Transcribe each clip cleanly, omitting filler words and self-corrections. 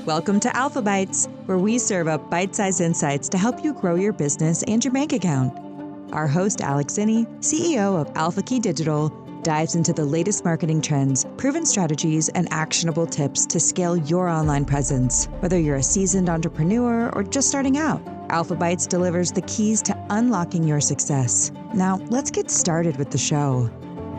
Welcome to Alpha Bites, where we serve up bite-sized insights to help you grow your business and your bank account. Our host, Alex Zinni, CEO of Alpha Key Digital, dives into the latest marketing trends, proven strategies, and actionable tips to scale your online presence. Whether you're a seasoned entrepreneur or just starting out, Alpha Bites delivers the keys to unlocking your success. Now, let's get started with the show.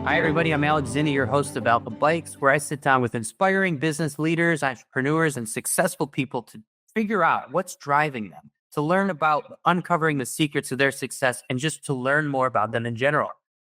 Hi, everybody. I'm Alex Zinni, your host of Alpha Bites, where I sit down with inspiring business leaders, entrepreneurs, and successful people to figure out what's driving them, to learn about uncovering the secrets of their success, and just to learn more about them in general.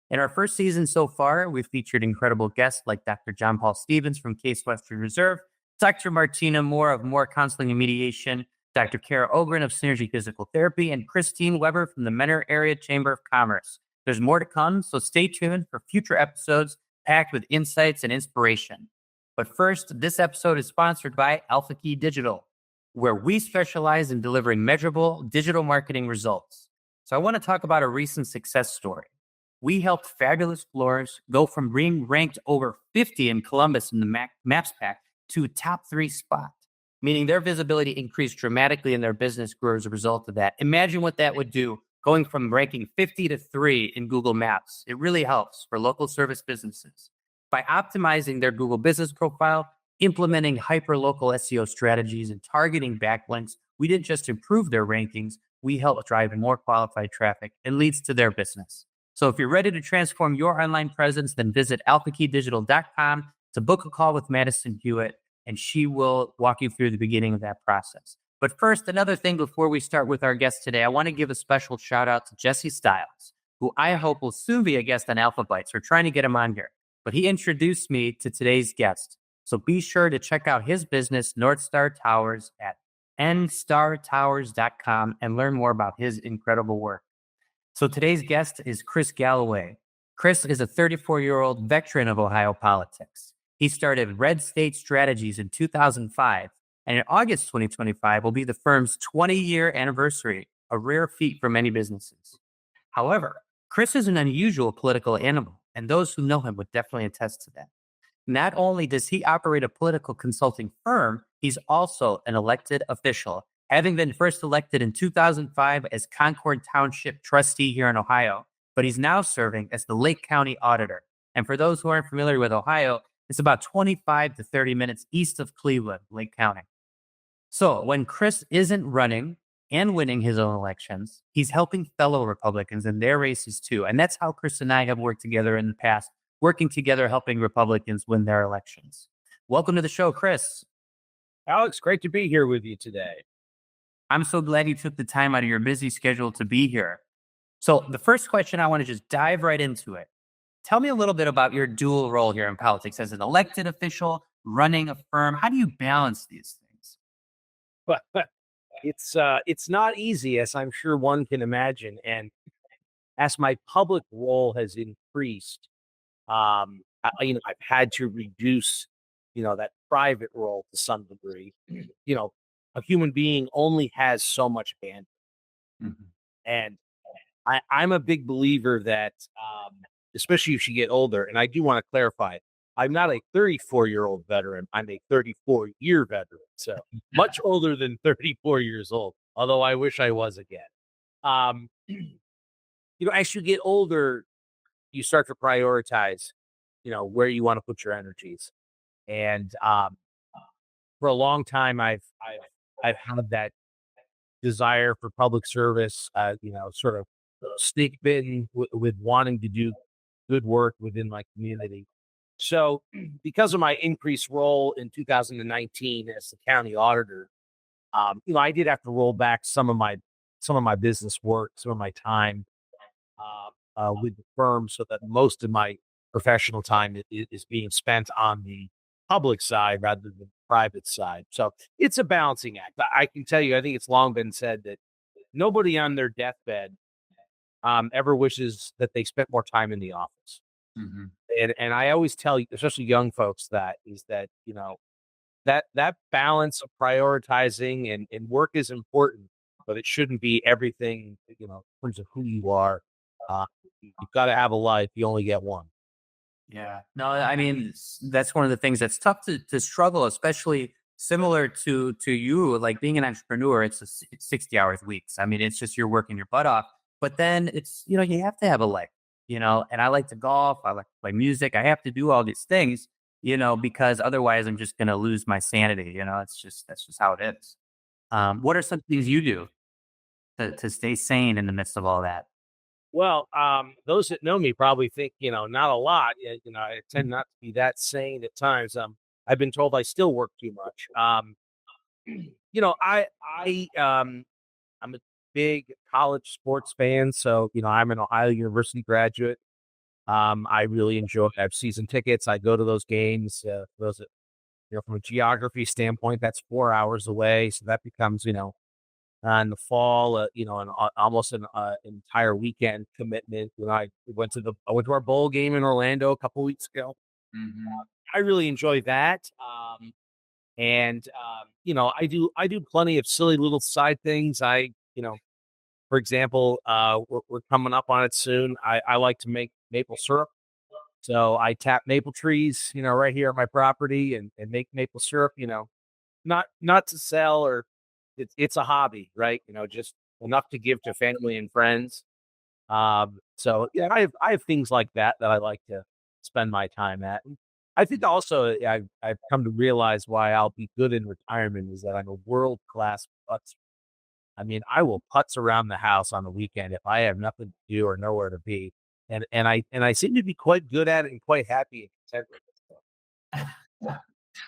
In our first season so far, we've featured incredible guests like Dr. John Paul Stevens from Case Western Reserve, Dr. Martina Moore of Moore Counseling and Mediation, Dr. Kara Ogren of Synergy Physical Therapy, and Christine Weber from the Mentor Area Chamber of Commerce. There's more to come, so stay tuned for future episodes packed with insights and inspiration. But first, this episode is sponsored by Alpha Key Digital, where we specialize in delivering measurable digital marketing results. So I want to talk about a recent success story. We helped Fabulous Floors go from being ranked over 50 in Columbus in the Maps Pack to a top 3 spot, meaning their visibility increased dramatically and their business grew as a result of that. Imagine what that would do. Going from ranking 50 to 3 in Google Maps, it really helps for local service businesses. By optimizing their Google business profile, implementing hyper-local SEO strategies, and targeting backlinks, we didn't just improve their rankings, we helped drive more qualified traffic and leads to their business. So if you're ready to transform your online presence, then visit alphakeydigital.com to book a call with Madison Hewitt, and she will walk you through the beginning of that process. But first, another thing before we start with our guest today, I want to give a special shout out to Jesse Stiles, who I hope will soon be a guest on Alpha Bites. We're trying to get him on here, but he introduced me to today's guest. So be sure to check out his business, North Star Towers, at nstartowers.com and learn more about his incredible work. So today's guest is Chris Galloway. Chris is a 34-year-old veteran of Ohio politics. He started Red State Strategies in 2005. And in August 2025 will be the firm's 20-year anniversary, a rare feat for many businesses. However, Chris is an unusual political animal, and those who know him would definitely attest to that. Not only does he operate a political consulting firm, he's also an elected official, having been first elected in 2005 as Concord Township trustee here in Ohio, but he's now serving as the Lake County Auditor. And for those who aren't familiar with Ohio, it's about 25 to 30 minutes east of Cleveland, Lake County. So when Chris isn't running and winning his own elections, he's helping fellow Republicans in their races too. And that's how Chris and I have worked together in the past, working together, helping Republicans win their elections. Welcome to the show, Chris. Alex, great to be here with you today. I'm so glad you took the time out of your busy schedule to be here. So the first question, I want to just dive right into it. Tell me a little bit about your dual role here in politics as an elected official, running a firm. How do you balance these things? But it's not easy, as I'm sure one can imagine. And as my public role has increased, I've had to reduce, that private role to some degree. A human being only has so much bandwidth, and I'm a big believer that, especially as you get older. And I do want to clarify, I'm not a 34-year-old veteran. I'm a 34-year veteran. So much older than 34 years old, although I wish I was again. As you get older, you start to prioritize, where you want to put your energies. And for a long time, I've had that desire for public service, sort of snake bitten with wanting to do good work within my community. So because of my increased role in 2019 as the county auditor, I did have to roll back some of my business work, some of my time with the firm, so that most of my professional time is being spent on the public side rather than the private side. So it's a balancing act. I can tell you, I think it's long been said that nobody on their deathbed ever wishes that they spent more time in the office. Mm-hmm. And I always tell, especially young folks, that that balance of prioritizing and work is important, but it shouldn't be everything, in terms of who you are. You've got to have a life. You only get one. Yeah. No, I mean, that's one of the things that's tough to struggle, especially similar to you, like being an entrepreneur, it's 60 hours weeks. I mean, it's just you're working your butt off. But then it's, you have to have a life, and I like to golf, I like to play music. I have to do all these things, because otherwise I'm just gonna lose my sanity. That's just how it is. What are some things you do to stay sane in the midst of all that? Well, those that know me probably think, not a lot. I tend not to be that sane at times. I've been told I still work too much. I'm a big college sports fan, so I'm an Ohio University graduate. I really enjoy. I have season tickets. I go to those games. Those that, from a geography standpoint, that's 4 hours away, so that becomes, in the fall, almost an entire weekend commitment. When I went to our bowl game in Orlando a couple weeks ago. Mhm. I really enjoy that. And I do plenty of silly little side things. For example, we're coming up on it soon. I like to make maple syrup. So I tap maple trees, right here on my property and make maple syrup, not to sell or it's a hobby, right? Just enough to give to family and friends. So yeah, I have things like that I like to spend my time at. And I think also I've come to realize why I'll be good in retirement is that I'm a world class putzer. I mean, I will putz around the house on the weekend if I have nothing to do or nowhere to be, and I seem to be quite good at it and quite happy and content with it.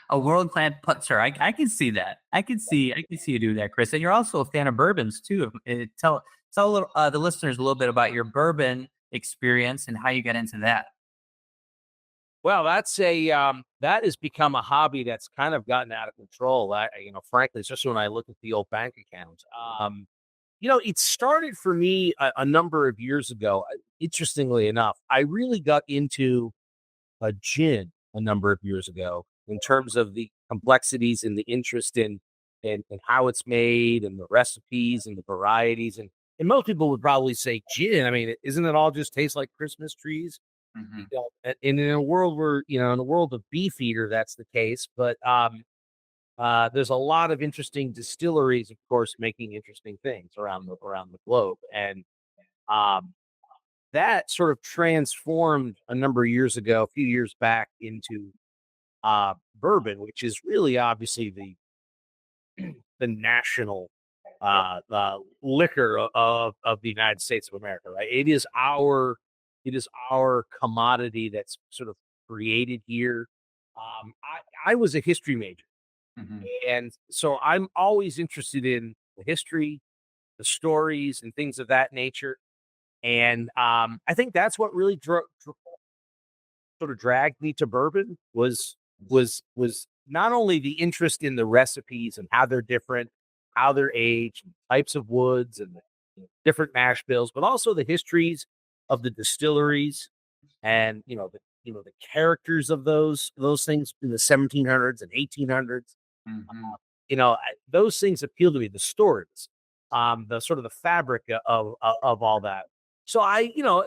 A world class putzer. I can see that. I can see you do that, Chris. And you're also a fan of bourbons too. Tell the listeners a little bit about your bourbon experience and how you got into that. Well, that has become a hobby that's kind of gotten out of control. Frankly, especially when I look at the old bank account. It started for me a number of years ago. Interestingly enough, I really got into a gin a number of years ago in terms of the complexities and the interest in how it's made and the recipes and the varieties. And most people would probably say gin. I mean, isn't it all just tastes like Christmas trees? Mhm. And in a world where, in a world of Beefeater, that's the case. But there's a lot of interesting distilleries, of course, making interesting things around the globe. And um, that sort of transformed a number of years ago, a few years back, into bourbon, which is really obviously the national liquor of the United States of America, right? It is our commodity that's sort of created here. I was a history major, Mhm. and so I'm always interested in the history, the stories, and things of that nature. And I think that's what really sort of dragged me to bourbon was not only the interest in the recipes and how they're different, how they're aged, types of woods and the different mash bills, but also the histories of the distilleries and the characters of those things in the 1700s and 1800s. Mhm. Those things appeal to me. The stories, the sort of the fabric of all that. So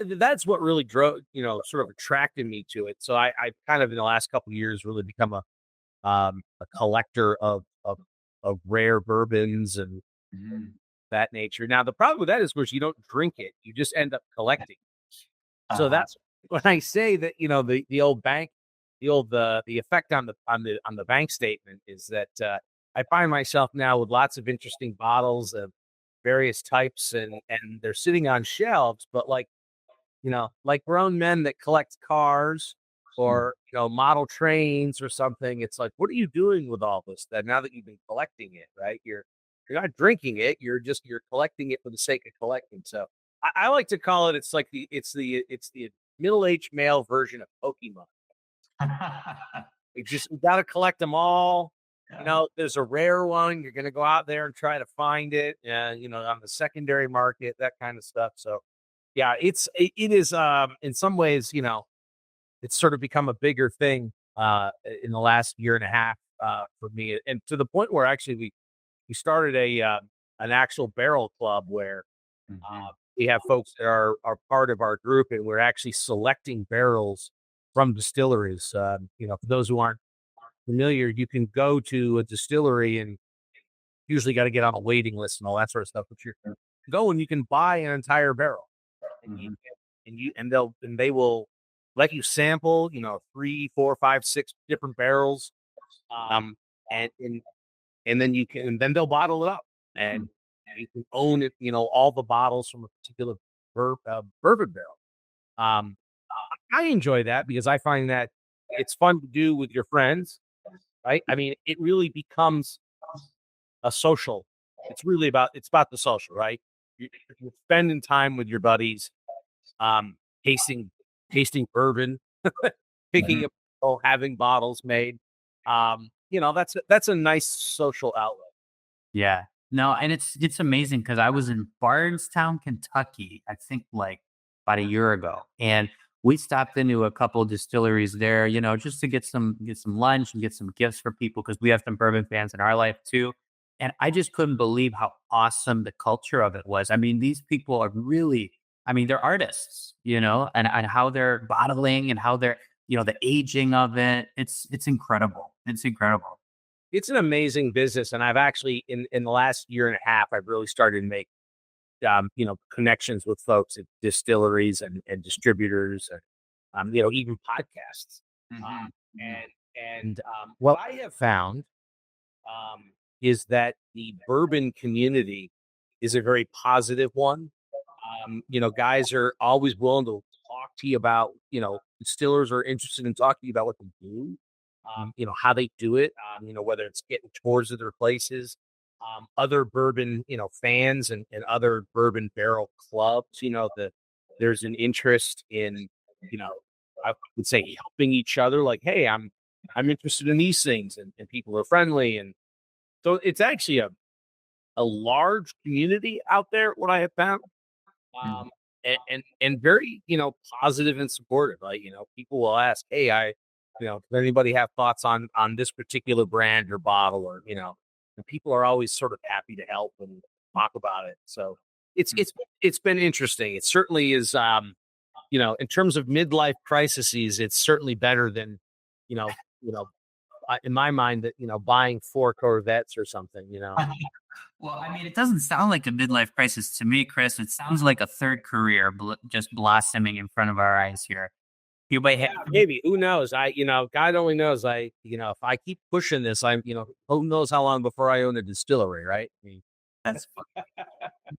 that's what really drove, sort of attracted me to it. So I kind of in the last couple of years really become a collector of rare bourbons and Mhm. that nature. Now the problem with that is, of course, you don't drink it; you just end up collecting. So Uh-huh. that's when I say that, the old bank, the effect on the bank statement is that I find myself now with lots of interesting bottles of various types and they're sitting on shelves, but like grown men that collect cars Mm. or model trains or something. It's like, what are you doing with all this then now that you've been collecting it, right? You're not drinking it, you're collecting it for the sake of collecting. So I like to call it, it's like the middle-aged male version of Pokemon. We gotta collect them all. Yeah. There's a rare one, you're gonna go out there and try to find it, on the secondary market, that kind of stuff. So yeah, it is in some ways, it's sort of become a bigger thing in the last year and a half for me, and to the point where actually we started an actual barrel club where Mhm. we have folks that are part of our group, and we're actually selecting barrels from distilleries. For those who aren't familiar, you can go to a distillery and usually got to get on a waiting list and all that sort of stuff. But you go and you can buy an entire barrel, and they will let you sample, 3, 4, 5, 6 different barrels, and then then they'll bottle it up, and you can own it, all the bottles from a particular bourbon barrel. I enjoy that because I find that it's fun to do with your friends, right? I mean, it really becomes a social. It's about the social, right? You're spending time with your buddies, um, tasting bourbon, picking up, having bottles made. That's a nice social outlet. Yeah. No, and it's amazing because I was in Bardstown, Kentucky, I think like about a year ago. And we stopped into a couple of distilleries there, just to get some lunch and get some gifts for people because we have some bourbon fans in our life too. And I just couldn't believe how awesome the culture of it was. I mean, these people are really, I mean, they're artists, and how they're bottling and how they're, the aging of it. It's incredible. It's incredible. It's an amazing business, and I've actually in the last year and a half, I've really started to make connections with folks at distilleries and distributors, and even podcasts. What I have found is that the bourbon community is a very positive one. Guys are always willing to talk to you about, distillers are interested in talking to you about what they do, how they do it, whether it's getting tours of their places, other bourbon, fans and other bourbon barrel clubs, there's an interest in, I would say helping each other. Like, hey, I'm interested in these things, and people are friendly. And so it's actually a large community out there, what I have found. And very, positive and supportive. Like, people will ask, hey, does anybody have thoughts on this particular brand or bottle, or, and people are always sort of happy to help and talk about it. So it's been interesting. It certainly is, in terms of midlife crises, it's certainly better than, in my mind, that, buying 4 Corvettes or something, Well, I mean, it doesn't sound like a midlife crisis to me, Chris. It sounds like a third career just blossoming in front of our eyes here. You might have maybe, who knows? God only knows. If I keep pushing this, who knows how long before I own a distillery, right? that's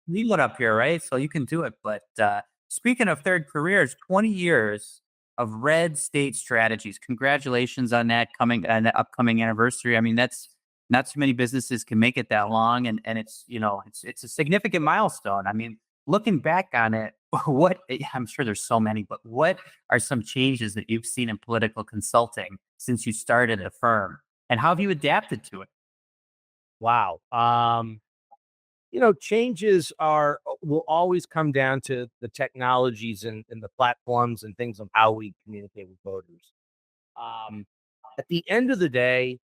leave it up here, right? So you can do it. But speaking of third careers, 20 years of red state strategies. Congratulations on that the upcoming anniversary. I mean, that's not too many businesses can make it that long, and it's it's a significant milestone. I mean, looking back on it, I'm sure there's so many, but what are some changes that you've seen in political consulting since you started a firm, and how have you adapted to it? Wow. Changes will always come down to the technologies and the platforms and things of how we communicate with voters. At the end of the day,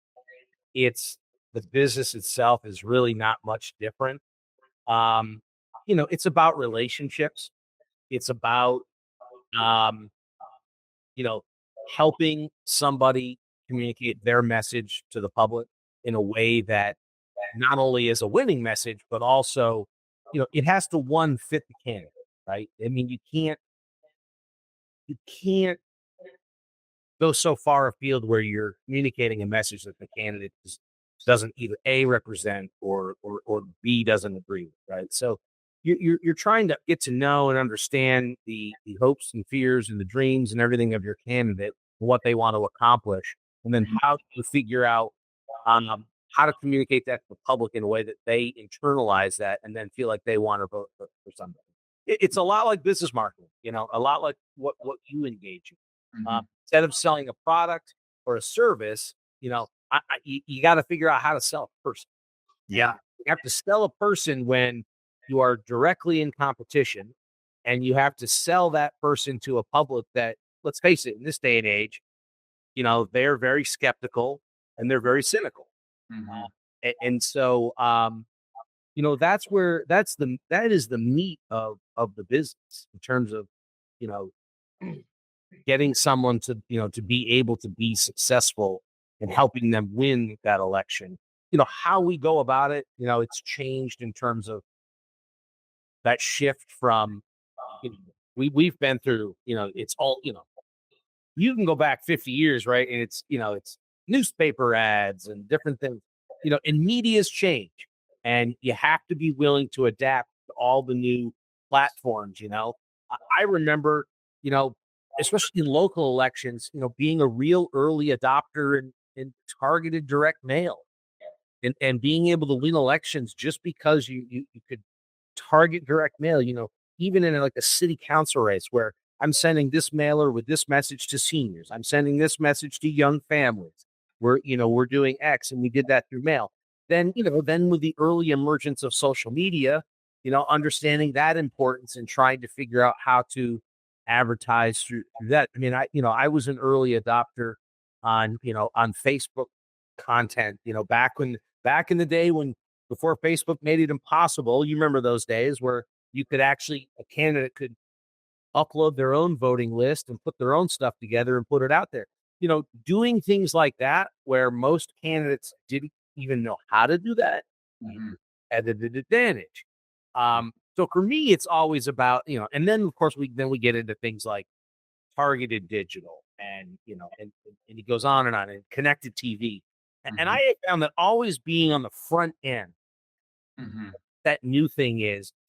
it's the business itself is really not much different. It's about relationships. It's about, um, helping somebody communicate their message to the public in a way that not only is a winning message, but also, it has to fit the candidate, right? I mean, you can't go so far afield where you're communicating a message that the candidate doesn't either A, represent, or B, doesn't agree with, right? So you're trying to get to know and understand the hopes and fears and the dreams and everything of your candidate, what they want to accomplish, and then how to figure out how to communicate that to the public in a way that they internalize that and then feel like they want to vote for somebody. It's a lot like business marketing, a lot like what you engage in. Instead of selling a product or a service, you got to figure out how to sell a person. Yeah. You have to sell a person when you are directly in competition, and you have to sell that person to a public that, let's face it, in this day and age, they're very skeptical and they're very cynical. And so, that is the meat of the business in terms of, getting someone to, to be able to be successful and helping them win that election. How we go about it, it's changed in terms of that shift from, we've been through, it's all, you can go back 50 years, right? And it's newspaper ads and different things, and media's change. And you have to be willing to adapt to all the new platforms, I remember, especially in local elections, being a real early adopter in targeted direct mail and being able to win elections just because you could target direct mail, even in like a city council race where I'm sending this mailer with this message to seniors. I'm sending this message to young families. We're doing X, and we did that through mail. Then with the early emergence of social media, understanding that importance and trying to figure out how to advertise through that. I mean, I was an early adopter on Facebook content, back in the day before Facebook made it impossible. You remember those days where a candidate could upload their own voting list and put their own stuff together and put it out there. Doing things like that where most candidates didn't even know how to do that at an advantage. So for me, it's always about, and then of course we get into things like targeted digital and it goes on and connected TV. And I found that always being on the front end, that new thing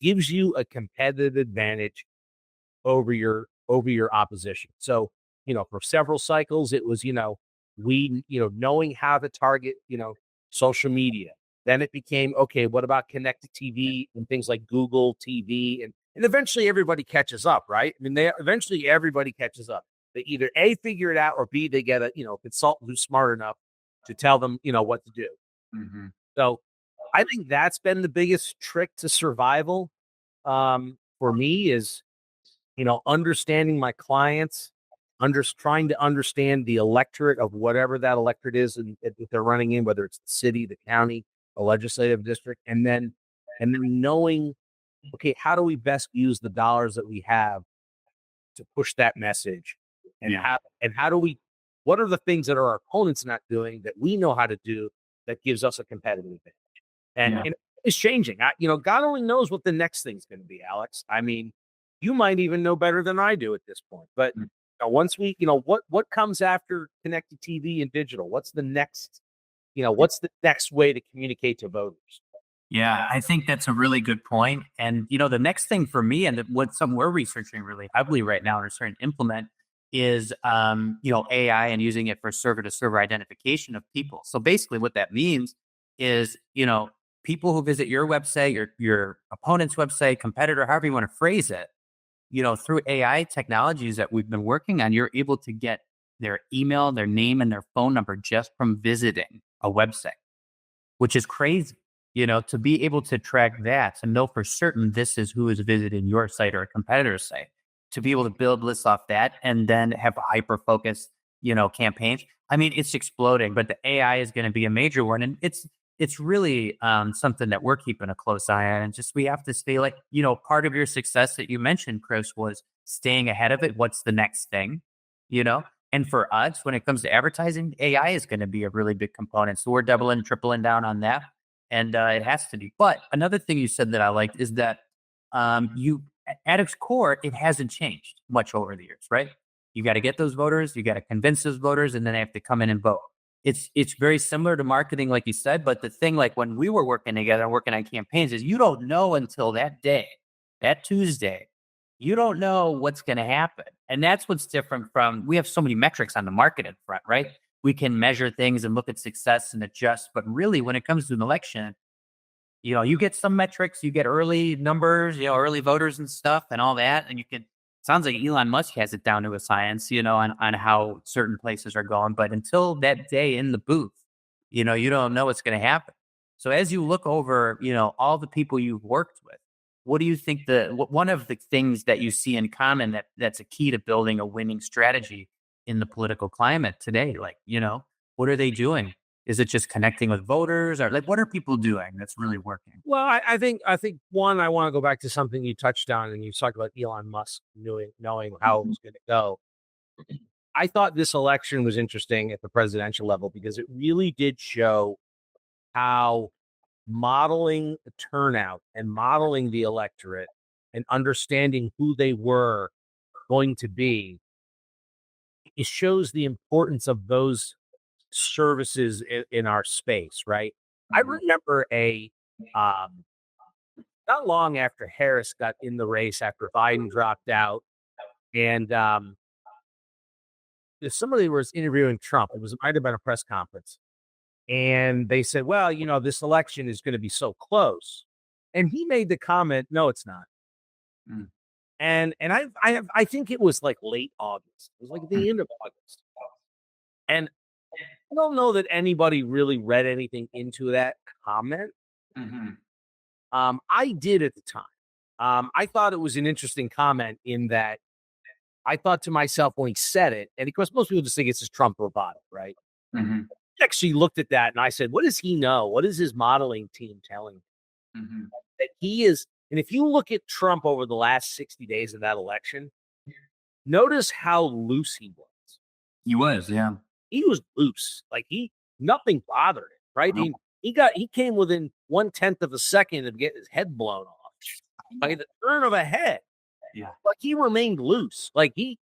gives you a competitive advantage over your opposition. So, for several cycles, it was, knowing how to target, social media. Then it became, okay, what about connected TV and things like Google TV? And eventually everybody catches up, right? I mean, eventually everybody catches up. They either A, figure it out, or B, they get a, consultant who's smart enough to tell them, what to do. So I think that's been the biggest trick to survival for me is, understanding my clients, trying to understand the electorate of whatever that electorate is and that they're running in, whether it's the city, the county, the legislative district, and then knowing, okay, how do we best use the dollars that we have to push that message, and what are the things that our opponents not doing that we know how to do that gives us a competitive advantage? And it's changing. God only knows what the next thing's going to be, Alex. I mean, you might even know better than I do at this point. But once we, what comes after connected TV and digital? What's the next, what's the next way to communicate to voters? Yeah, I think that's a really good point. And, the next thing for me and what some we're researching really heavily right now and are starting to implement is, AI and using it for server to server identification of people. So basically what that means is, people who visit your website, your opponent's website, competitor, however you want to phrase it, through AI technologies that we've been working on, you're able to get their email, their name, and their phone number just from visiting a website, which is crazy. To be able to track that, to know for certain this is who is visiting your site or a competitor's site, to be able to build lists off that and then have a hyper-focused, campaigns. I mean, it's exploding, but the AI is going to be a major one. And it's really something that we're keeping a close eye on. And just we have to stay part of your success that you mentioned, Chris, was staying ahead of it. What's the next thing, And for us, when it comes to advertising, AI is going to be a really big component. So we're doubling, tripling down on that. And it has to be. But another thing you said that I liked is that at its core, it hasn't changed much over the years, right? You got to get those voters, you got to convince those voters, and then they have to come in and vote. It's very similar to marketing, like you said. But the thing, like when we were working together and working on campaigns, is you don't know until that day, that Tuesday, you don't know what's going to happen. And that's what's different from, we have so many metrics on the marketing front, right? We can measure things and look at success and adjust. But really, when it comes to an election, you get some metrics, you get early numbers, early voters and stuff and all that. And sounds like Elon Musk has it down to a science, on how certain places are going. But until that day in the booth, you don't know what's going to happen. So as you look over, all the people you've worked with, what do you think one of the things that you see in common that's a key to building a winning strategy in the political climate today? Like, what are they doing? Is it just connecting with voters, or what are people doing that's really working? Well, I think one, I want to go back to something you touched on, and you talked about Elon Musk knowing how it was going to go. I thought this election was interesting at the presidential level because it really did show how modeling the turnout and modeling the electorate and understanding who they were going to be, it shows the importance of those services in our space, right? I remember not long after Harris got in the race after Biden dropped out, and somebody was interviewing Trump. It might have been a press conference, and they said, "Well, this election is going to be so close," and he made the comment, "No, it's not." Mm. And I think it was like late August. It was like at the end of August, and I don't know that anybody really read anything into that comment. I did at the time. I thought it was an interesting comment in that I thought to myself when he said it, and of course, most people just think it's just Trump bravado, right? I actually looked at that and I said, what does he know? What is his modeling team telling him? That he is, and if you look at Trump over the last 60 days of that election, notice how loose he was. He was, yeah. He was loose. Like nothing bothered him, right? Nope. He came within 1/10 of a second of getting his head blown off by the turn of a head. Yeah. Like he remained loose. Like he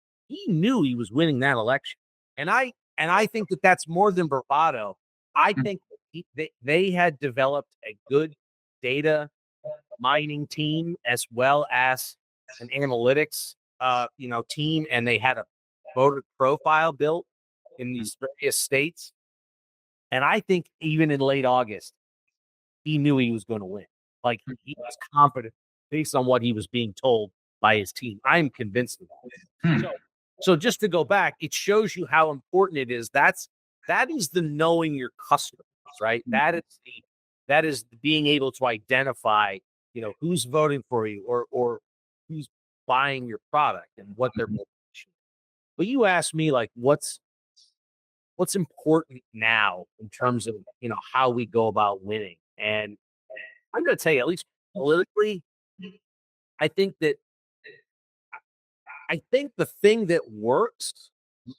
knew he was winning that election. And I think that that's more than bravado. I think they had developed a good data mining team as well as an analytics team, and they had a voter profile built in these various states. And I think even in late August, he knew he was going to win. Like he was confident based on what he was being told by his team. I'm convinced of that. So just to go back, it shows you how important it is. That is the knowing your customers, right? That is being able to identify, who's voting for you or who's buying your product and what their motivation is. But you asked me like what's important now in terms of how we go about winning. And I'm going to tell you, at least politically, I think the thing that works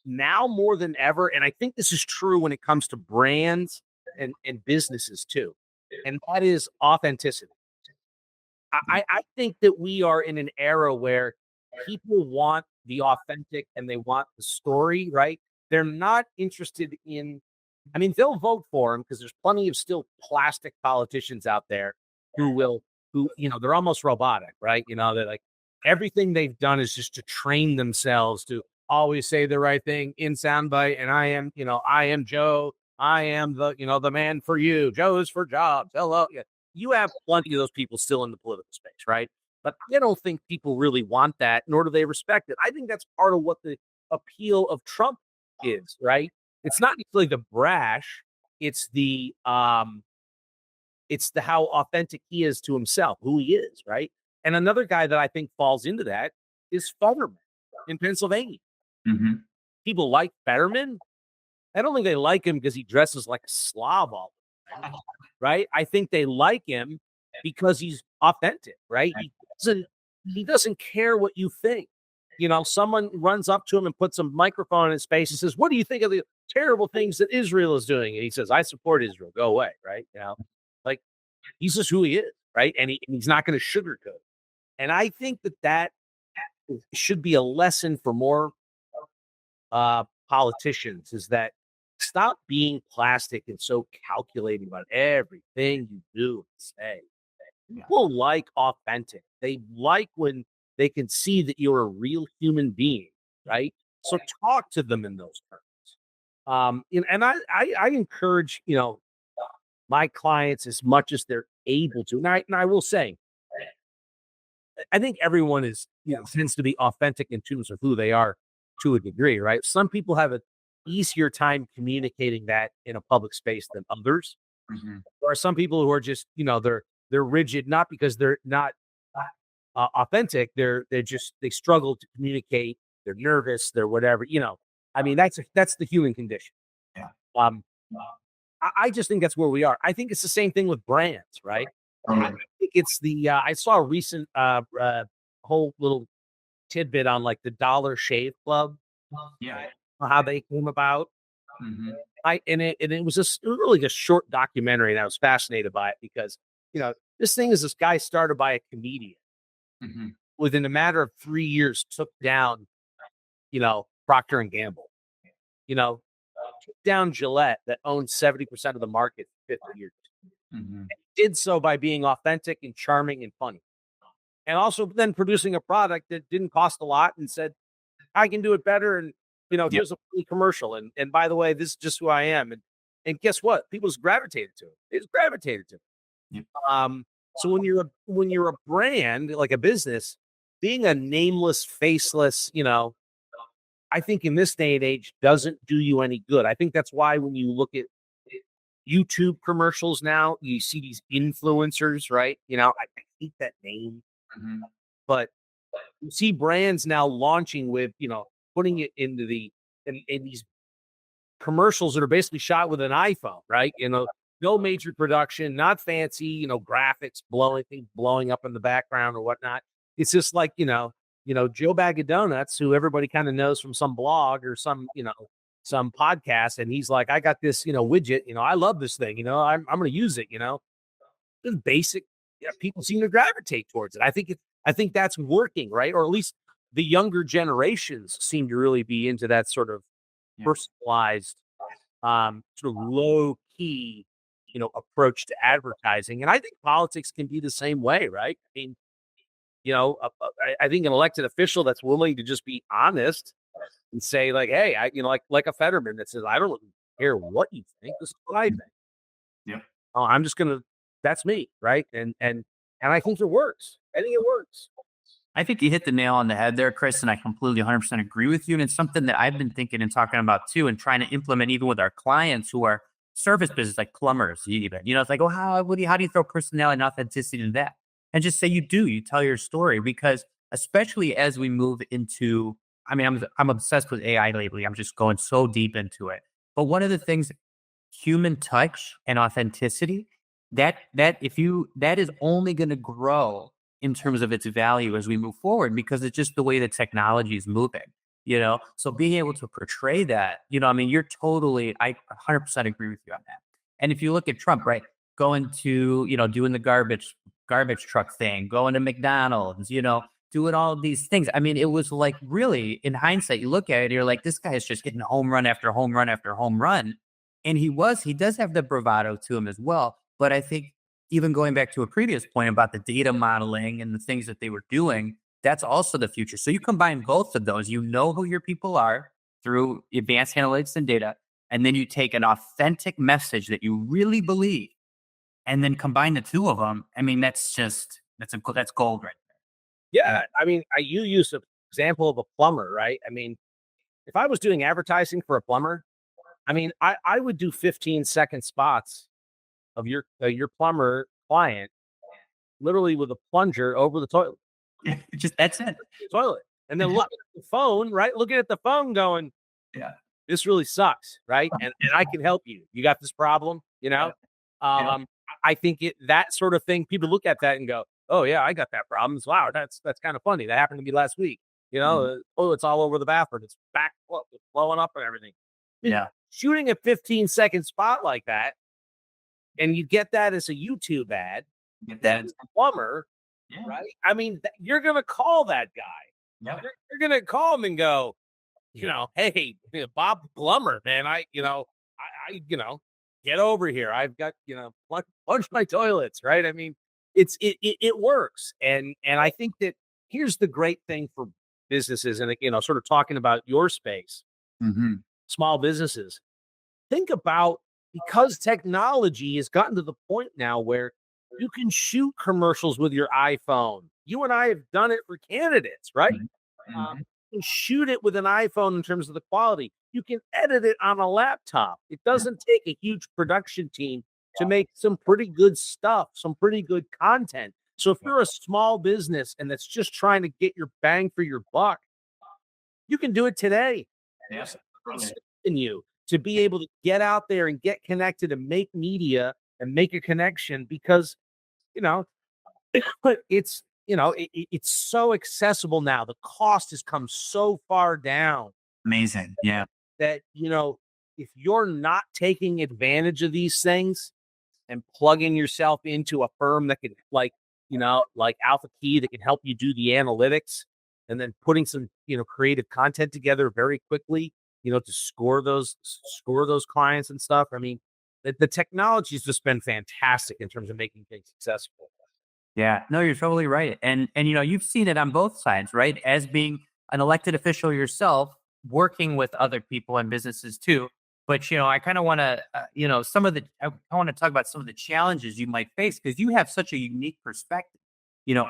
now more than ever, and I think this is true when it comes to brands and businesses too, and that is authenticity. I think that we are in an era where people want the authentic and they want the story, right? They're not interested in, they'll vote for him because there's plenty of still plastic politicians out there who they're almost robotic, right? They're like, everything they've done is just to train themselves to always say the right thing in soundbite. And I am Joe. I am the man for you. Joe is for jobs. Hello. Yeah. You have plenty of those people still in the political space, right? But I don't think people really want that, nor do they respect it. I think that's part of what the appeal of Trump is, right? It's not necessarily the brash. It's the how authentic he is to himself, who he is, right? And another guy that I think falls into that is Fetterman in Pennsylvania. People like Fetterman. I don't think they like him because he dresses like a Slav all the time, right? I think they like him because he's authentic, right? He doesn't care what you think. Someone runs up to him and puts a microphone in his face and says, "What do you think of the terrible things that Israel is doing?" And he says, "I support Israel. Go away," right? Like he's just who he is, right? And he's not going to sugarcoat. And I think that should be a lesson for more politicians, is that stop being plastic and so calculating about everything you do and say. People like authentic. They like when they can see that you're a real human being, right? So talk to them in those terms. And I encourage, my clients as much as they're able to. And I will say, I think everyone is, tends to be authentic in terms of who they are to a degree, right? Some people have an easier time communicating that in a public space than others. There are some people who are just, they're rigid, not because they're not authentic. They struggle to communicate. They're nervous. They're whatever, that's the human condition. Yeah. I just think that's where we are. I think it's the same thing with brands, right? I think it's I saw a recent whole little tidbit on like the Dollar Shave Club. Yeah. how they came about. Mhm. It was just really a short documentary, and I was fascinated by it because this thing is this guy started by a comedian. Mhm. Within a matter of 3 years, took down Procter and Gamble. Took down Gillette that owned 70% of the market for 50 years. Mhm. Did so by being authentic and charming and funny, and also then producing a product that didn't cost a lot and said, I can do it better. And, Yep. here's a free commercial. And by the way, this is just who I am. And guess what? People just gravitated to it. They just gravitated to it. Yep. So when you're a brand, like a business, being a nameless, faceless, I think in this day and age doesn't do you any good. I think that's why when you look at YouTube commercials now, you see these influencers, right? I hate that name, Mhm. but you see brands now launching with, putting it into in these commercials that are basically shot with an iPhone, right? No major production, not fancy, graphics blowing up in the background or whatnot. It's just like, Joe Bag of Donuts, who everybody kind of knows from some blog or some podcast, and he's like, I got this, widget, I love this thing, I'm going to use it, Just basic. Yeah, people seem to gravitate towards it. I think that's working, right? Or at least the younger generations seem to really be into that sort of Yeah. personalized, sort of low key, approach to advertising. And I think politics can be the same way, right? I mean, I think an elected official that's willing to just be honest and say, like, hey, like a Fetterman that says, I don't care what you think. This is what I think. Yep. Oh, I'm just gonna. That's me, right? And I think it works. I think it works. I think you hit the nail on the head there, Chris, and I completely 100% agree with you. And it's something that I've been thinking and talking about too, and trying to implement even with our clients who are service business, like plumbers, even. It's like, oh, how do you throw personality and authenticity into that? And just say you tell your story because, especially as we move into, I mean, I'm obsessed with AI lately. I'm just going so deep into it. But one of the things, human touch and authenticity, that is only going to grow in terms of its value as we move forward because it's just the way that technology is moving. So being able to portray that, I mean, I 100% agree with you on that. And if you look at Trump, right, going to, doing the garbage truck thing, going to McDonald's, doing all of these things. I mean, it was like, really, in hindsight, you look at it, you're like, this guy is just getting home run after home run after home run. And he does have the bravado to him as well. But I think, even going back to a previous point about the data modeling and the things that they were doing, that's also the future. So you combine both of those, you know who your people are through advanced analytics and data, and then you take an authentic message that you really believe, and then combine the two of them. I mean, that's gold right Yeah, I mean, you use an example of a plumber, right? I mean, if I was doing advertising for a plumber, I mean, I would do 15-second spots of your plumber client, literally with a plunger over the toilet. there. Just that's it. Toilet. And then look at the phone, right? Looking at the phone going, Yeah. this really sucks, right? And I can help you. You got this problem, Yeah. I think that sort of thing, people look at that and go, oh yeah, I got that problem. So, wow, that's kind of funny. That happened to me last week. Oh, it's all over the bathroom. It's it's blowing up and everything. Yeah. Shooting a 15-second spot like that, and you get that as a YouTube ad, Get that. as a plumber, Yeah. right? I mean, you're gonna call that guy. Yeah. You're gonna call him and go, hey, Bob Plumber, man, get over here. I've got, punch my toilets, right? I mean, it works. And I think that here's the great thing for businesses, and, sort of talking about your space, Mm-hmm. small businesses. Think about, because technology has gotten to the point now where you can shoot commercials with your iPhone. You and I have done it for candidates, right? Mm-hmm. You can shoot it with an iPhone in terms of the quality. You can edit it on a laptop. It doesn't take a huge production team to make some pretty good stuff, some pretty good content. So if you're a small business and that's just trying to get your bang for your buck, you can do it today. Yeah. In you to be able to get out there and get connected and make media and make a connection, because it's it's so accessible now. The cost has come so far down Amazing. Yeah. that, if you're not taking advantage of these things and plugging yourself into a firm that can like Alpha Key that can help you do the analytics and then putting some, creative content together very quickly, to score those clients and stuff. I mean, the technology's just been fantastic in terms of making things successful. Yeah, no, you're totally right. And you've seen it on both sides, right? As being an elected official yourself, working with other people and businesses too. But I kind of want to, some of the, I want to talk about some of the challenges you might face because you have such a unique perspective.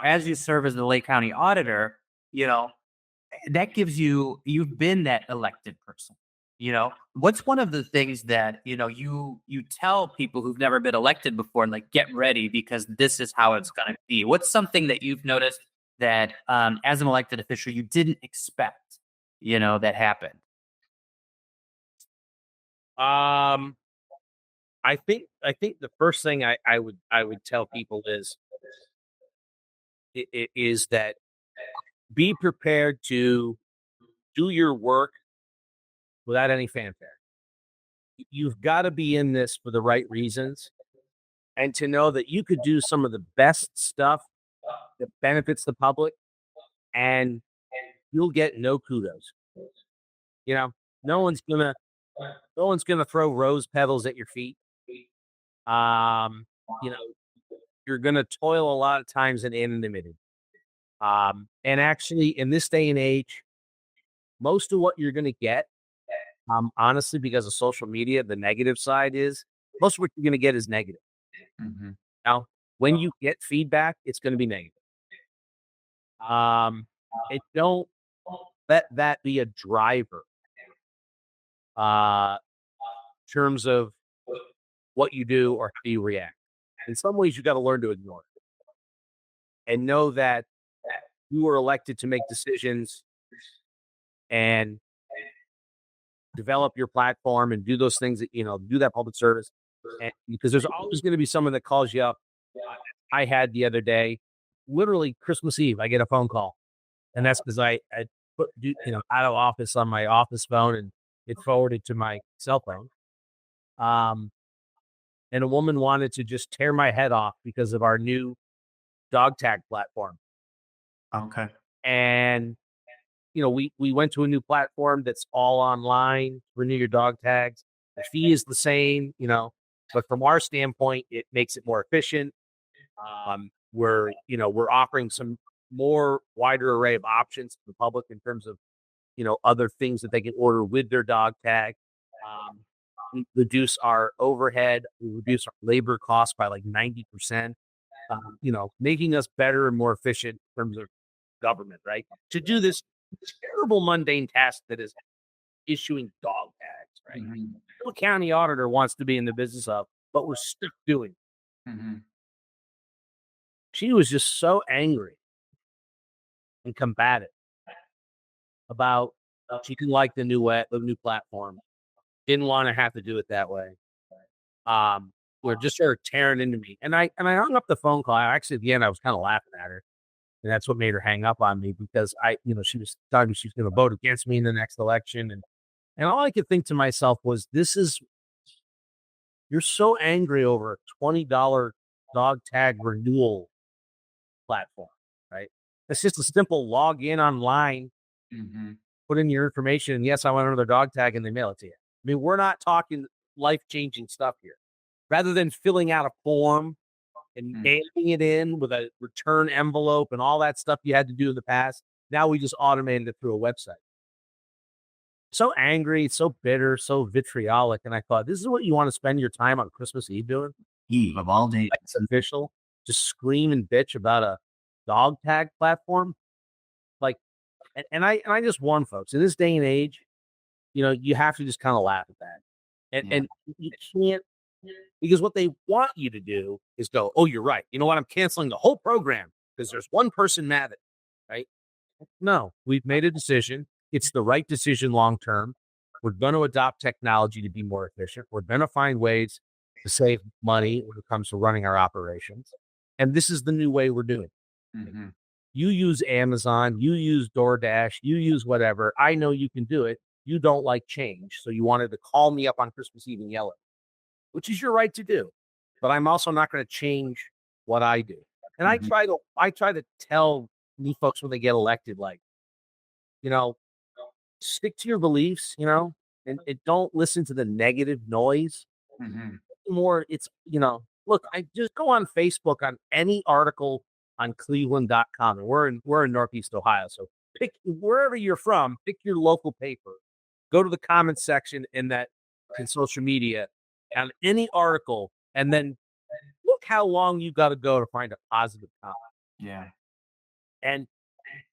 As you serve as the Lake County Auditor, that gives you've been that elected person. What's one of the things that you tell people who've never been elected before, like, get ready because this is how it's going to be? What's something that you've noticed that as an elected official you didn't expect that happened? I think the first thing I would tell people is that be prepared to do your work without any fanfare. You've got to be in this for the right reasons and to know that you could do some of the best stuff that benefits the public and you'll get no kudos. No one's gonna throw rose petals at your feet. You're gonna toil a lot of times in anonymity. And actually in this day and age, most of what you're gonna get, honestly, because of social media, the negative side is most of what you're gonna get is negative. Mm-hmm. Now, when you get feedback, it's gonna be negative. And don't let that be a driver. In terms of what you do or how you react. In some ways, you got to learn to ignore it and know that you were elected to make decisions and develop your platform and do those things that, do that public service. And because there's always going to be someone that calls you up. I had the other day, literally Christmas Eve, I get a phone call. And that's because I put, out of office on my office phone and it forwarded to my cell phone. And a woman wanted to just tear my head off because of our new dog tag platform. Okay. And, we went to a new platform that's all online, renew your dog tags. The fee is the same, but from our standpoint, it makes it more efficient. We're offering some more wider array of options to the public in terms of, other things that they can order with their dog tag. We reduce our overhead, we reduce our labor costs by like 90%, making us better and more efficient in terms of government, right? To do this terrible mundane task that is issuing dog tags, right? Mm-hmm. No county auditor wants to be in the business of, but we're stuck doing it. Mm-hmm. She was just so angry and combative about she didn't like the new platform. Didn't want to have to do it that way. Were just sort of tearing into me. And I hung up the phone call. Actually, at the end, I was kind of laughing at her. And that's what made her hang up on me because she was talking, she's going to vote against me in the next election. And all I could think to myself was, you're so angry over a $20 dog tag renewal platform, right? It's just a simple log in online, Mm-hmm. put in your information, and yes, I want another dog tag, and they mail it to you. I mean, we're not talking life-changing stuff here. Rather than filling out a form and mailing it in with a return envelope and all that stuff you had to do in the past, now we just automated it through a website. So angry, so bitter, so vitriolic. And I thought, this is what you want to spend your time on Christmas Eve doing? Eve of all days. It's official. Just scream and bitch about a dog tag platform. Like, and I just warn folks, in this day and age, you have to just kind of laugh at that. And you can't, because what they want you to do is go, oh, you're right. You know what? I'm canceling the whole program because there's one person mad at it, right? No, we've made a decision. It's the right decision long term. We're going to adopt technology to be more efficient. We're going to find ways to save money when it comes to running our operations. And this is the new way we're doing it. Mm-hmm. You use Amazon, you use DoorDash, you use whatever. I know you can do it. you don't like change. So you wanted to call me up on Christmas Eve and yell at me, which is your right to do. But I'm also not going to change what I do. And I try to tell new folks when they get elected, like, stick to your beliefs, and don't listen to the negative noise. More, it's, look, I just go on Facebook on any article on cleveland.com, and we're in Northeast Ohio. So pick wherever you're from, pick your local paper, go to the comments section in social media on any article, and then look how long you got to go to find a positive comment. Yeah. And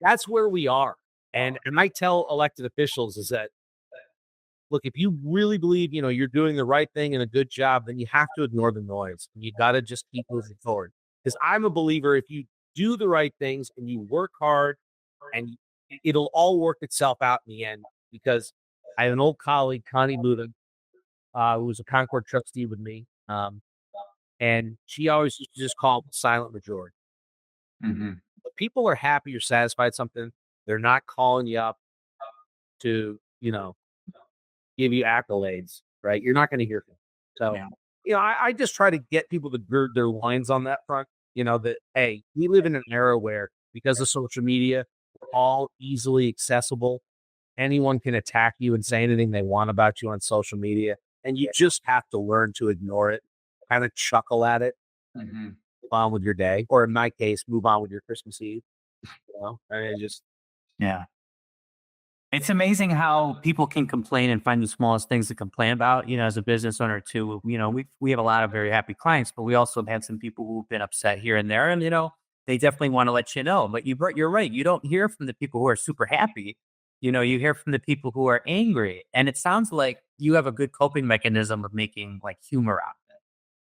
that's where we are. And I tell elected officials is that, look, if you really believe, you're doing the right thing and a good job, then you have to ignore the noise. You got to just keep moving forward. Because I'm a believer, if you do the right things and you work hard, and it'll all work itself out in the end. Because I have an old colleague, Connie Luda, who was a Concord trustee with me. And she always used to just call it the silent majority. But people are happy or satisfied with something. They're not calling you up to, give you accolades, right? You're not going to hear from them. So, I just try to get people to gird their loins on that front, that, hey, we live in an era where, because of social media, we're all easily accessible. Anyone can attack you and say anything they want about you on social media. And you just have to learn to ignore it, kind of chuckle at it, move on with your day. Or in my case, move on with your Christmas Eve. Yeah. It's amazing how people can complain and find the smallest things to complain about. As a business owner too, we have a lot of very happy clients, but we also have had some people who've been upset here and there, and they definitely want to let you know. But you're right. You don't hear from the people who are super happy. You hear from the people who are angry, and it sounds like you have a good coping mechanism of making like humor out of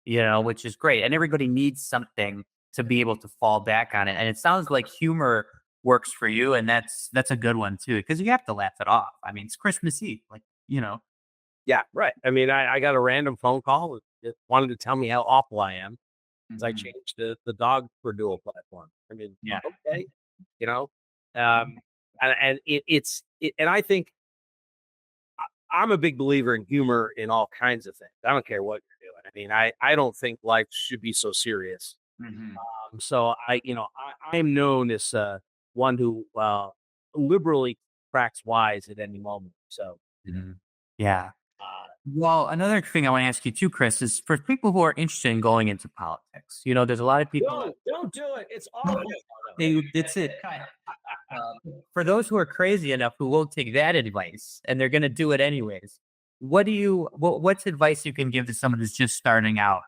it. Which is great. And everybody needs something to be able to fall back on it. And it sounds like humor works for you, and that's a good one too, because you have to laugh it off. I mean, it's Christmas Eve, Yeah, right. I mean, I got a random phone call that wanted to tell me how awful I am because I changed the dog renewal platform. I mean, okay, and and I think I'm a big believer in humor in all kinds of things. I don't care what you're doing. I mean, I don't think life should be so serious. So I'm known as one who liberally cracks wise at any moment. So yeah. Well, another thing I want to ask you too, Chris, is for people who are interested in going into politics. There's a lot of people. Don't do it. It's awful. It's it. For those who are crazy enough who won't take that advice and they're going to do it anyways, what's advice you can give to someone who's just starting out?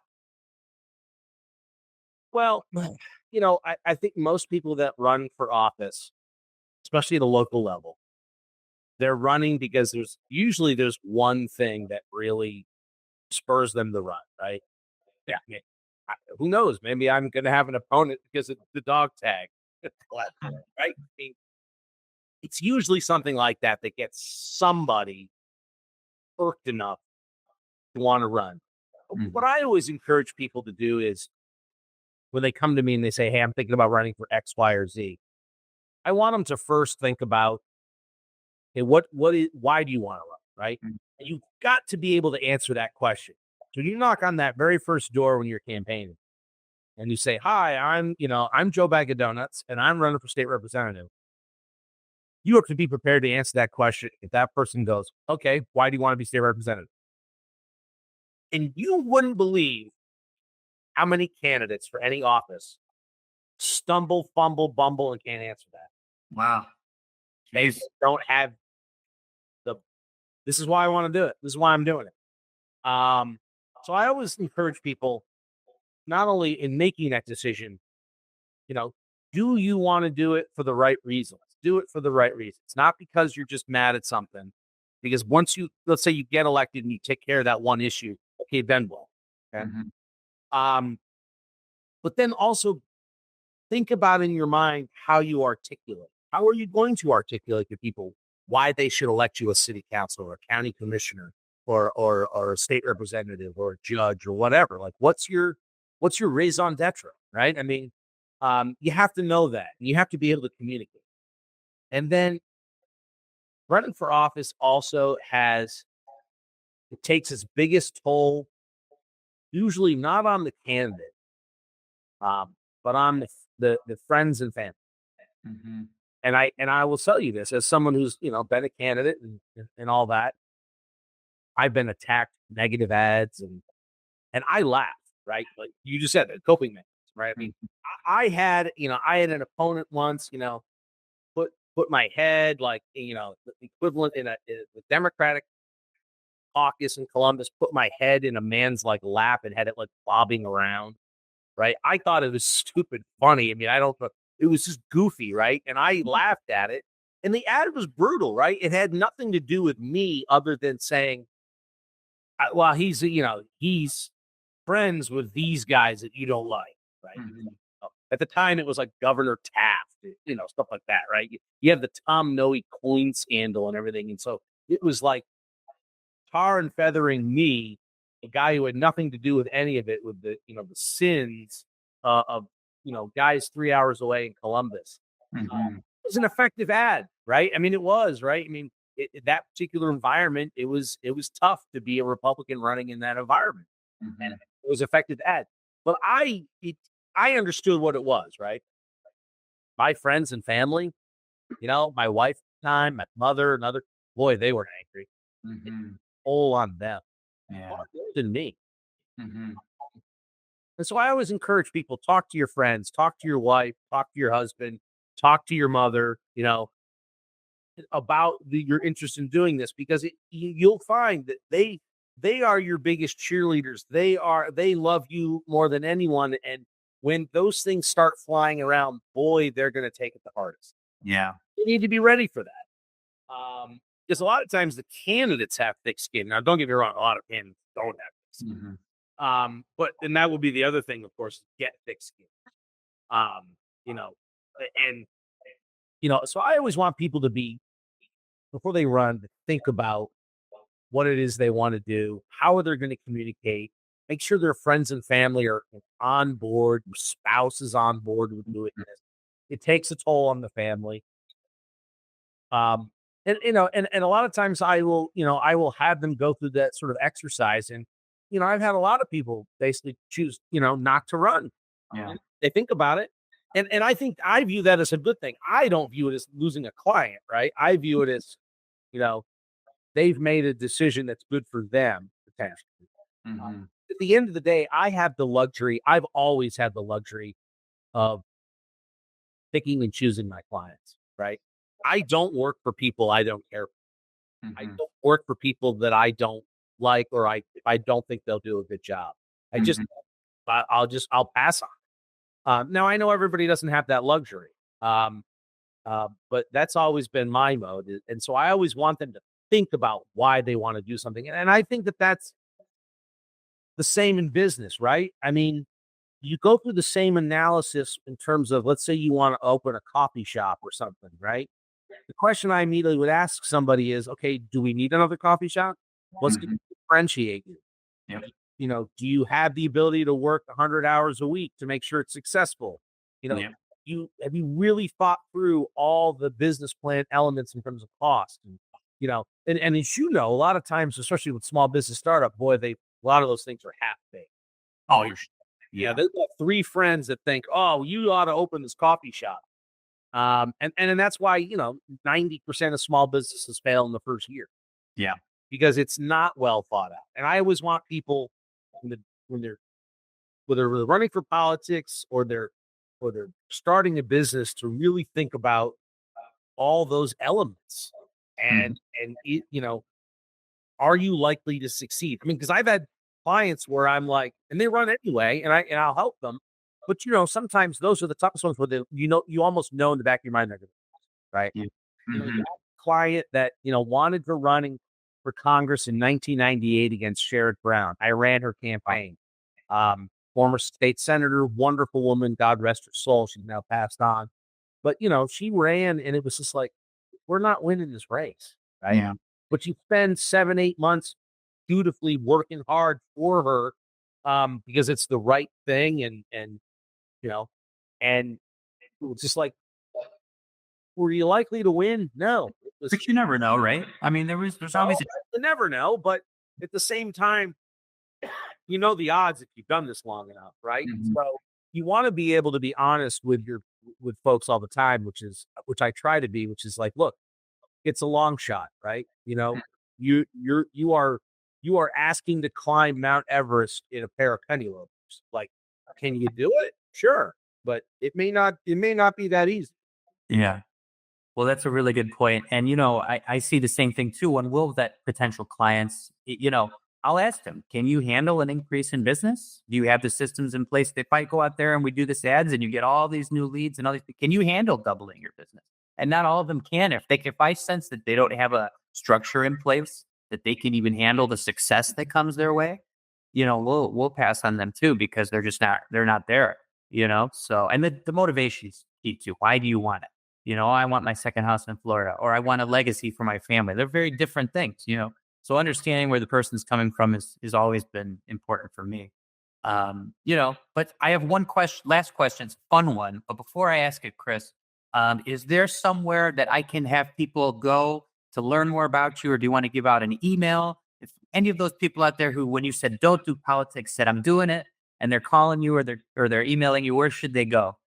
Well, I think most people that run for office, especially at a local level, they're running because there's one thing that really spurs them to run, right? Yeah. Who knows? Maybe I'm going to have an opponent because of the dog tag, right? I mean, it's usually something like that that gets somebody irked enough to want to run. What I always encourage people to do is, when they come to me and they say, hey, I'm thinking about running for X, Y, or Z, I want them to first think about, hey, why do you want to run, right? And you've got to be able to answer that question. So you knock on that very first door when you're campaigning and you say, hi, I'm Joe Bag of Donuts and I'm running for state representative. You have to be prepared to answer that question. If that person goes, okay, why do you want to be state representative? And you wouldn't believe how many candidates for any office stumble, fumble, bumble, and can't answer that. Wow. They don't have this is why I want to do it. This is why I'm doing it. So I always encourage people, not only in making that decision, do you want to do it for the right reasons? Do it for the right reasons. Not because you're just mad at something. Because let's say you get elected and you take care of that one issue, okay, then what? Okay? But then also think about in your mind how you articulate. How are you going to articulate to people why they should elect you a city council or a county commissioner or a state representative or a judge or whatever? Like, what's your raison d'etre, right? I mean, you have to know that. You have to be able to communicate. And then running for office also it takes its biggest toll, usually not on the candidate, but on the friends and family. Mm-hmm. And I will tell you this as someone who's, been a candidate and all that. I've been attacked, negative ads, and I laugh, right? Like you just said, coping mechanism, right? I mean, I had an opponent once, put my head like, the equivalent in the Democratic caucus in Columbus, put my head in a man's like lap and had it like bobbing around, right? I thought it was stupid funny. I mean, it was just goofy, right? And I laughed at it. And the ad was brutal, right? It had nothing to do with me other than saying, well, he's friends with these guys that you don't like, right? Mm-hmm. At the time, it was like Governor Taft, stuff like that, right? You have the Tom Noe coin scandal and everything. And so it was like tar and feathering me, a guy who had nothing to do with any of it, with the sins of guys 3 hours away in Columbus. Mm-hmm. It was an effective ad, right? I mean, it was, right. I mean, that particular environment, it was tough to be a Republican running in that environment, Mm-hmm. and it was effective ad. But I understood what it was, right? My friends and family, my wife at the time, my mother, another boy, they were angry. Mm-hmm. All on them. Yeah. More than me. Mm-hmm. And so I always encourage people, talk to your friends, talk to your wife, talk to your husband, talk to your mother, about your interest in doing this, because you'll find that they are your biggest cheerleaders. They love you more than anyone. And when those things start flying around, boy, they're going to take it the hardest. Yeah. You need to be ready for that. Because a lot of times the candidates have thick skin. Now, don't get me wrong, a lot of candidates don't have thick skin. Mm-hmm. But then that would be the other thing, of course, get thick skin. You know, and so I always want people to be, before they run, to think about what it is they want to do, how they're going to communicate, make sure their friends and family are on board, your spouse is on board with doing this. It takes a toll on the family. And a lot of times I will have them go through that sort of exercise. And I've had a lot of people basically choose not to run. Yeah. They think about it, and I view that as a good thing. I don't view it as losing a client, right? I view it as they've made a decision that's good for them potentially. Mm-hmm. At the end of the day, I've always had the luxury of picking and choosing my clients, right? I don't work for people I don't care for. Mm-hmm. I don't work for people that I don't like, or I don't think they'll do a good job. I'll pass on. Now I know everybody doesn't have that luxury. But that's always been my mode. And so I always want them to think about why they want to do something. And I think that that's the same in business, right? I mean, you go through the same analysis in terms of, let's say you want to open a coffee shop or something, right? The question I immediately would ask somebody is, okay, do we need another coffee shop? What's going to differentiate you? Yep. Do you have the ability to work 100 hours a week to make sure it's successful? Yep. Have you really thought through all the business plan elements in terms of cost? And as a lot of times, especially with small business startup, boy, a lot of those things are half baked. Oh, Yeah, they've got 3 friends that think, oh, you ought to open this coffee shop. And that's why 90% of small businesses fail in the first year. Yeah. Because it's not well thought out. And I always want people when they're whether they're running for politics or they're starting a business to really think about all those elements and are you likely to succeed? I mean, because I've had clients where I'm like, and they run anyway, and I'll help them, but sometimes those are the toughest ones where you almost know in the back of your mind they're going to, right? Yeah. You have a client that wanted to run for Congress in 1998 against Sherrod Brown. I ran her campaign. Former state senator, wonderful woman, God rest her soul. She's now passed on. But, she ran, and it was just like, we're not winning this race, right? Yeah. But you spend 7-8 months dutifully working hard for her because it's the right thing. And it's just like, were you likely to win? No. But you never know, right? I mean, there's always you never know, but at the same time, you know the odds if you've done this long enough, right? Mhm. So you want to be able to be honest with folks all the time, which I try to be, which is like, look, it's a long shot, right? You are asking to climb Mount Everest in a pair of penny loafers. Like, can you do it? Sure, but it may not be that easy. Yeah. Well, that's a really good point. And, I see the same thing too. When we'll vet potential clients, I'll ask them, can you handle an increase in business? Do you have the systems in place? If I go out there and we do this ads and you get all these new leads and all these, can you handle doubling your business? And not all of them can. If I sense that they don't have a structure in place that they can even handle the success that comes their way, we'll pass on them too, because they're not there, So, and the motivation is key too. Why do you want it? I want my second house in Florida, or I want a legacy for my family. They're very different things. So understanding where the person's coming from is always been important for me. But I have one last question. It's a fun one. But before I ask it, Chris, is there somewhere that I can have people go to learn more about you, or do you want to give out an email? If any of those people out there who, when you said don't do politics, said I'm doing it, and they're calling you or they're emailing you, where should they go?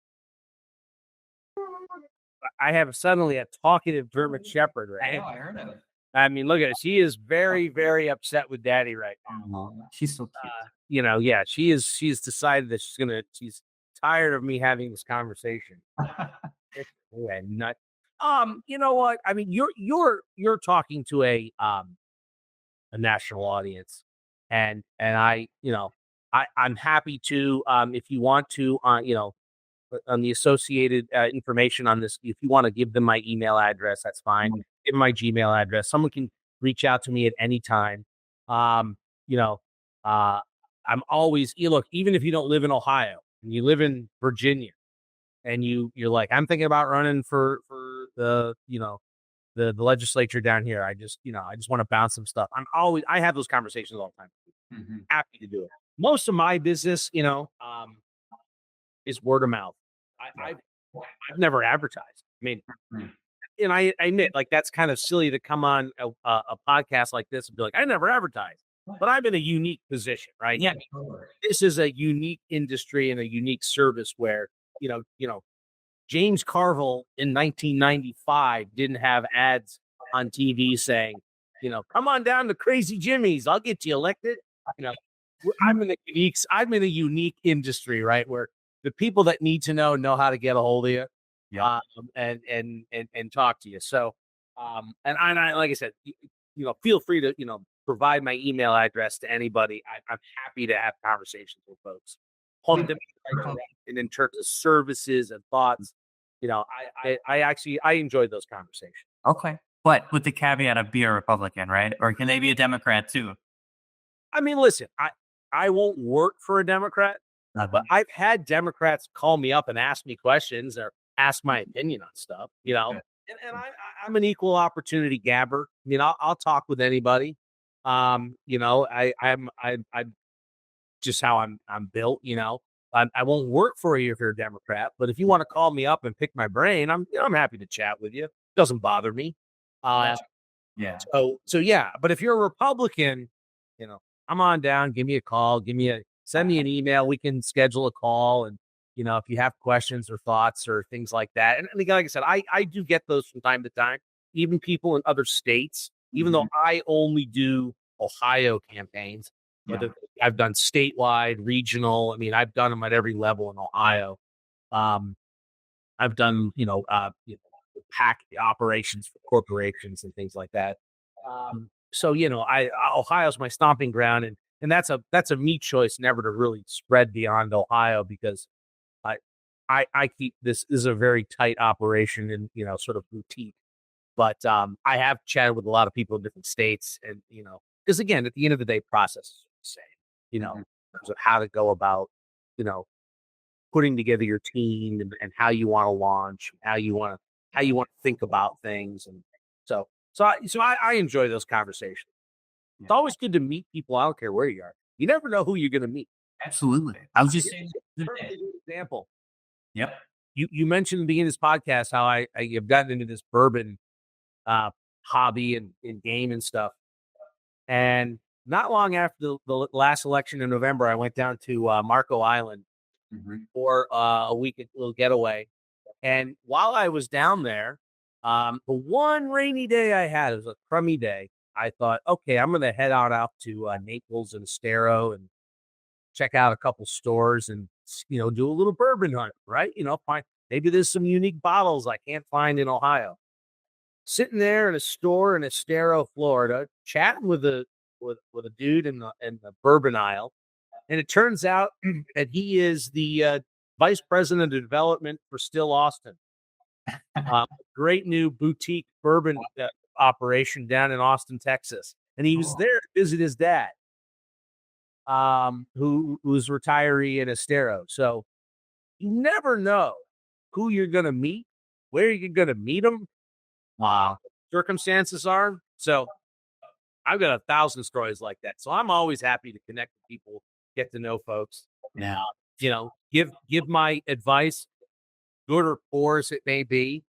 I have suddenly a talkative German Shepherd right now. I heard of it. I mean, look at it. She is very, very upset with Daddy right now. Oh, she's so cute. Yeah, she's decided that she's tired of me having this conversation. Yeah, nut. You know what? I mean, you're talking to a national audience, and I'm happy to, if you want to, on the associated information on this, if you want to give them my email address, that's fine. Give them my Gmail address. Someone can reach out to me at any time. Um, you know, I'm always, look, even if you don't live in Ohio and you live in Virginia and you're like, I'm thinking about running for the legislature down here. I just want to bounce some stuff. I have those conversations all the time. Mhm. Happy to do it. Most of my business, is word of mouth. I've never advertised. I mean, Mhm. and I admit, like, that's kind of silly to come on a podcast like this and be like, I never advertised, but I'm in a unique position, right? Yeah, sure. This is a unique industry and a unique service where, James Carville in 1995 didn't have ads on TV saying, come on down to Crazy Jimmy's. I'll get you elected. You know, I'm in a unique industry, right? Where the people that need to know how to get a hold of you, Yeah. and talk to you. So, and I like I said, feel free to provide my email address to anybody. I'm happy to have conversations with folks. Point them in the right direction. And in terms of services and thoughts, I actually enjoyed those conversations. Okay. But with the caveat of be a Republican, right? Or can they be a Democrat too? I mean, listen, I won't work for a Democrat, but I've had Democrats call me up and ask me questions or ask my opinion on stuff, Yeah. and I'm an equal opportunity gabber. I mean, I'll talk with anybody. I'm just how I'm built. I won't work for you if you're a Democrat, but if you want to call me up and pick my brain, I'm happy to chat with you. Doesn't bother me. Yeah. So yeah, but if you're a Republican, come on down, give me a call, send me an email. We can schedule a call, and if you have questions or thoughts or things like that. And again, like I said, I do get those from time to time. Even people in other states, even though I only do Ohio campaigns, but I've done statewide, regional. I mean, I've done them at every level in Ohio. I've done PAC operations for corporations and things like that. So Ohio's my stomping ground, and that's a me choice never to really spread beyond Ohio, because I keep this is a very tight operation and sort of boutique. But I have chatted with a lot of people in different states, and because again, at the end of the day, process is the same. In terms of how to go about putting together your team and how you want to launch, how you want to think about things, and so I enjoy those conversations. It's always good to meet people. I don't care where you are. You never know who you're going to meet. Absolutely. I was just saying. Perfect example. Yep. You mentioned at the beginning of this podcast how I have gotten into this bourbon hobby and game and stuff. And not long after the last election in November, I went down to Marco Island for a week, little getaway. And while I was down there, the one rainy day I had, it was a crummy day. I thought, okay, I'm going to head on out to Naples and Estero and check out a couple stores and, do a little bourbon hunt, right? Find maybe there's some unique bottles I can't find in Ohio. Sitting there in a store in Estero, Florida, chatting with a dude in the bourbon aisle, and it turns out that he is the vice president of development for Still Austin, great new boutique bourbon operation down in Austin, Texas, and he was there to visit his dad, who was retiree in Estero. So you never know who you're going to meet, where you're going to meet them. Circumstances are. So I've got 1,000 stories like that. So I'm always happy to connect with people, get to know folks. Yeah. Give my advice, good or poor as it may be.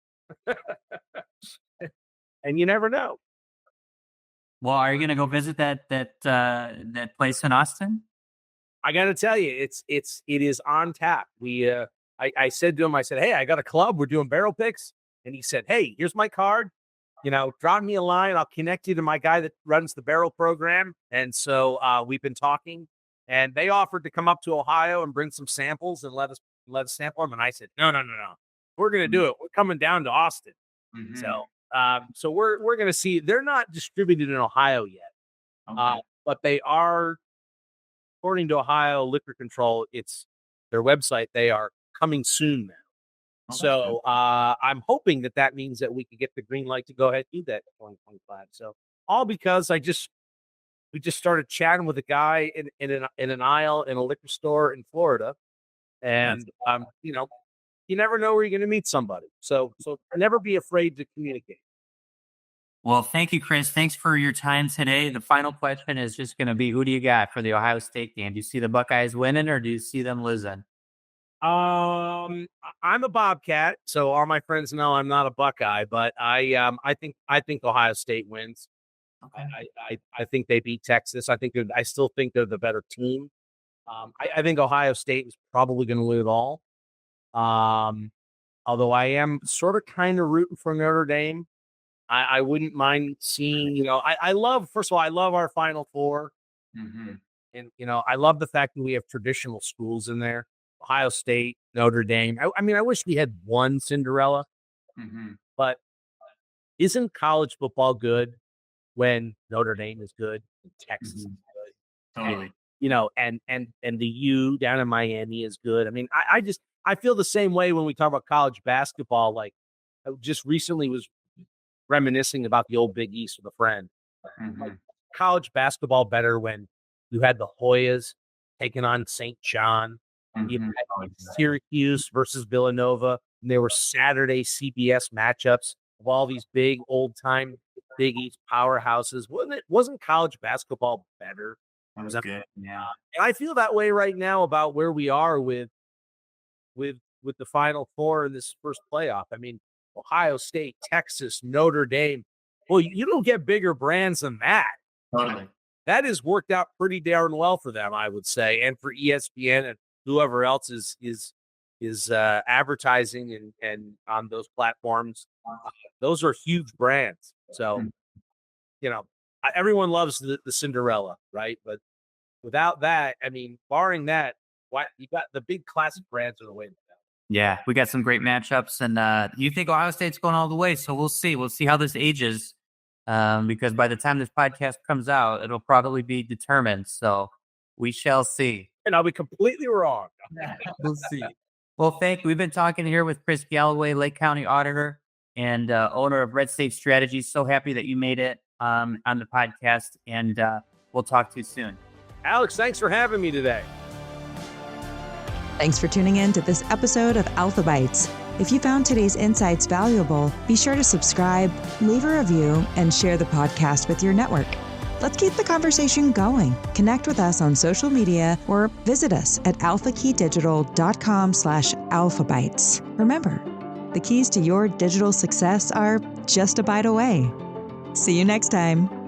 And you never know. Well, are you going to go visit that place in Austin? I got to tell you, it is on tap. I said to him, I said, hey, I got a club. We're doing barrel picks. And he said, hey, here's my card. Drop me a line. I'll connect you to my guy that runs the barrel program. And so we've been talking, and they offered to come up to Ohio and bring some samples and let us sample them. And I said, no. We're going to do it. We're coming down to Austin. So we're going to see. They're not distributed in Ohio yet, but they are, according to Ohio Liquor Control, it's their website. They are coming soon now. So I'm hoping that means that we could get the green light to go ahead and do that in 2025. So all because we just started chatting with a guy in an aisle in a liquor store in Florida, and you never know where you're going to meet somebody. So never be afraid to communicate. Well, thank you, Chris. Thanks for your time today. The final question is just going to be, who do you got for the Ohio State game? Do you see the Buckeyes winning, or do you see them losing? I'm a Bobcat, so all my friends know I'm not a Buckeye, but I think Ohio State wins. Okay. I think they beat Texas. I still think they're the better team. I think Ohio State is probably going to lose it all. Although I am sort of kind of rooting for Notre Dame. I wouldn't mind seeing, I love our Final Four. And, I love the fact that we have traditional schools in there. Ohio State, Notre Dame. I mean, I wish we had one Cinderella, but isn't college football good when Notre Dame is good and Texas is good? Totally. And the U down in Miami is good. I mean, I feel the same way when we talk about college basketball. Like, I just recently was reminiscing about the old Big East with a friend. Like, college basketball better when you had the Hoyas taking on St. John. You had Syracuse versus Villanova, and there were Saturday CBS matchups of all these big old-time Big East powerhouses. Wasn't college basketball better? That was good. Yeah. And I feel that way right now about where we are with the Final Four in this first playoff. I mean, Ohio State, Texas, Notre Dame. Well, you don't get bigger brands than that. Totally. That has worked out pretty darn well for them, I would say, and for ESPN and whoever else is advertising and on those platforms. Those are huge brands. So, everyone loves the Cinderella, right? But without that, I mean, barring that, you got the big classic brands are the way to go. Yeah, we got some great matchups, and you think Ohio State's going all the way, so we'll see. We'll see how this ages, because by the time this podcast comes out, it'll probably be determined. So we shall see. And I'll be completely wrong. We'll see. Well, we've been talking here with Chris Galloway, Lake County Auditor and owner of Red State Strategies. So happy that you made it on the podcast, and we'll talk to you soon. Alex, thanks for having me today. Thanks for tuning in to this episode of Alpha Bites. If you found today's insights valuable, be sure to subscribe, leave a review, and share the podcast with your network. Let's keep the conversation going. Connect with us on social media or visit us at alphakeydigital.com/alphabytes. Remember, the keys to your digital success are just a bite away. See you next time.